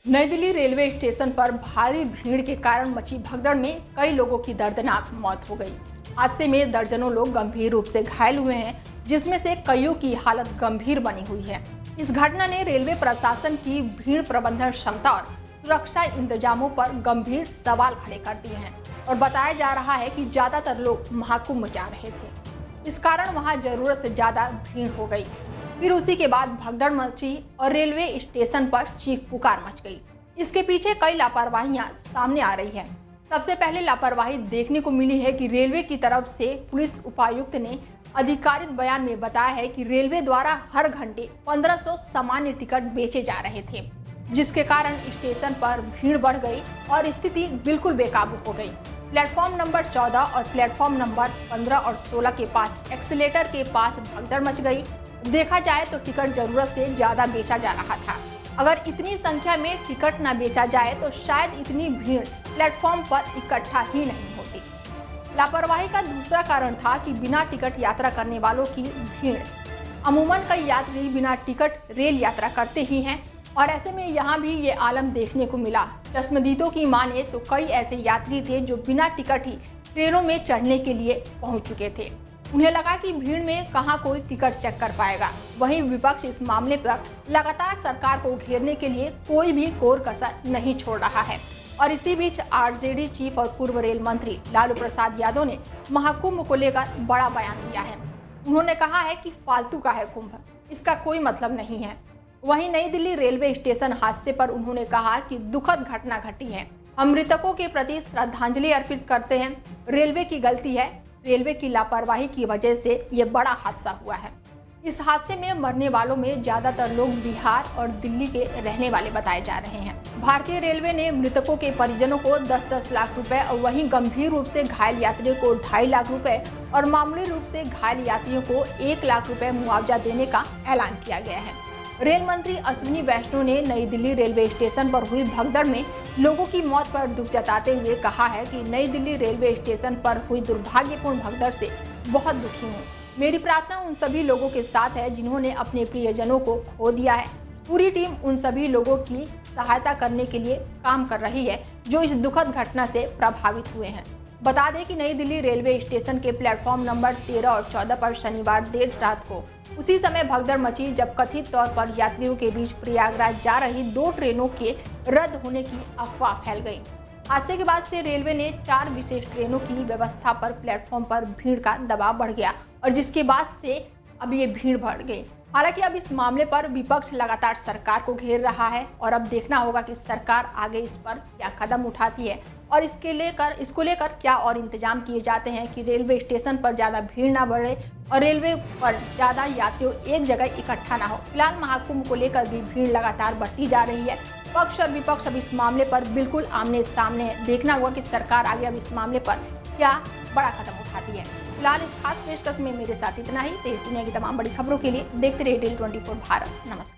नई Delhi railway station पर भारी भीड़ के कारण मची भगदड़ में कई लोगों की दर्दनाक मौत हो गई। हादसे में दर्जनों लोग गंभीर रूप से घायल हुए हैं, जिसमें से कईयों की हालत गंभीर बनी हुई है। इस घटना ने रेलवे प्रशासन की भीड़ प्रबंधन क्षमता और सुरक्षा इंतजामों पर गंभीर सवाल खड़े कर दिए हैं और बताया जा रहा है कि ज्यादातर लोग महाकुंभ जा रहे थे। इस कारण वहां जरूरत से ज्यादा भीड़ हो गई। फिर उसी के बाद भगदड़ मची और रेलवे स्टेशन पर चीख पुकार मच गई। इसके पीछे कई लापरवाहियां सामने आ रही है। सबसे पहले लापरवाही देखने को मिली है कि रेलवे की तरफ से पुलिस उपायुक्त ने आधिकारिक बयान में बताया है कि रेलवे द्वारा हर घंटे 1500 सामान्य टिकट बेचे जा रहे थे, जिसके कारण स्टेशन पर भीड़ बढ़ गई और स्थिति बिल्कुल बेकाबू हो गई। प्लेटफॉर्म नंबर 14 और प्लेटफॉर्म नंबर 15 और 16 के पास एक्सीलेटर के पास भगदड़ मच गई। देखा जाए तो टिकट जरूरत से ज्यादा बेचा जा रहा था। अगर इतनी संख्या में टिकट न बेचा जाए तो शायद इतनी भीड़ प्लेटफॉर्म पर इकट्ठा ही नहीं होती। लापरवाही का दूसरा कारण था कि बिना टिकट यात्रा करने वालों की भीड़। अमूमन कई यात्री बिना टिकट रेल यात्रा करते ही हैं और ऐसे में यहाँ भी ये आलम देखने को मिला। चश्मदीदों की माने तो कई ऐसे यात्री थे जो बिना टिकट ही ट्रेनों में चढ़ने के लिए पहुंच चुके थे। उन्हें लगा कि भीड़ में कहां कोई टिकट चेक कर पाएगा। वहीं विपक्ष इस मामले पर लगातार सरकार को घेरने के लिए कोई भी कोर कसर नहीं छोड़ रहा है और इसी बीच आरजेडी चीफ और पूर्व रेल मंत्री लालू प्रसाद यादव ने महाकुंभ को लेकर बड़ा बयान दिया है। उन्होंने कहा है कि फालतू का है कुंभ, इसका कोई मतलब नहीं है। वहीं नई दिल्ली रेलवे स्टेशन हादसे पर उन्होंने कहा कि दुखद घटना घटी है। हम मृतकों के प्रति श्रद्धांजलि अर्पित करते हैं। रेलवे की गलती है, रेलवे की लापरवाही की वजह से ये बड़ा हादसा हुआ है। इस हादसे में मरने वालों में ज्यादातर लोग बिहार और दिल्ली के रहने वाले बताए जा रहे हैं। भारतीय रेलवे ने मृतकों के परिजनों को 10-10 लाख रुपए और वहीं गंभीर रूप से घायल यात्रियों को 2.5 लाख रुपए और मामूली रूप से घायल यात्रियों को 1 लाख रुपए मुआवजा देने का ऐलान किया गया है। रेल मंत्री अश्विनी वैष्णव ने नई दिल्ली रेलवे स्टेशन पर हुई भगदड़ में लोगों की मौत पर दुख जताते हुए कहा है कि नई दिल्ली रेलवे स्टेशन पर हुई दुर्भाग्यपूर्ण भगदड़ से बहुत दुखी हूँ। मेरी प्रार्थना उन सभी लोगों के साथ है जिन्होंने अपने प्रियजनों को खो दिया है। पूरी टीम उन सभी लोगों की सहायता करने के लिए काम कर रही है जो इस दुखद घटना से प्रभावित हुए हैं। बता दें कि नई दिल्ली रेलवे स्टेशन के प्लेटफॉर्म नंबर 13 और 14 पर शनिवार देर रात को उसी समय भगदड़ मची जब कथित तौर पर यात्रियों के बीच प्रयागराज जा रही 2 ट्रेनों के रद्द होने की अफवाह फैल गई। हादसे के बाद से रेलवे ने 4 विशेष ट्रेनों की व्यवस्था पर प्लेटफॉर्म पर भीड़ का दबाव बढ़ गया और जिसके बाद से अब ये भीड़ बढ़ गई। हालांकि अब इस मामले पर विपक्ष लगातार सरकार को घेर रहा है और अब देखना होगा कि सरकार आगे इस पर क्या कदम उठाती है और इसको लेकर क्या और इंतजाम किए जाते हैं कि रेलवे स्टेशन पर ज़्यादा भीड़ ना बढ़े और रेलवे पर ज़्यादा यात्रियों एक जगह इकट्ठा ना हो। फिलहाल महाकुंभ को लेकर भी भीड़ लगातार बढ़ती जा रही है। पक्ष और विपक्ष अब इस मामले पर बिल्कुल आमने सामने है। देखना होगा कि सरकार आगे अब इस मामले पर क्या बड़ा कदम उठाती है। फिलहाल इस खास पेशकश में मेरे साथ इतना ही। देश दुनिया की तमाम बड़ी खबरों के लिए देखते रहिए Daily 24 भारत। नमस्कार।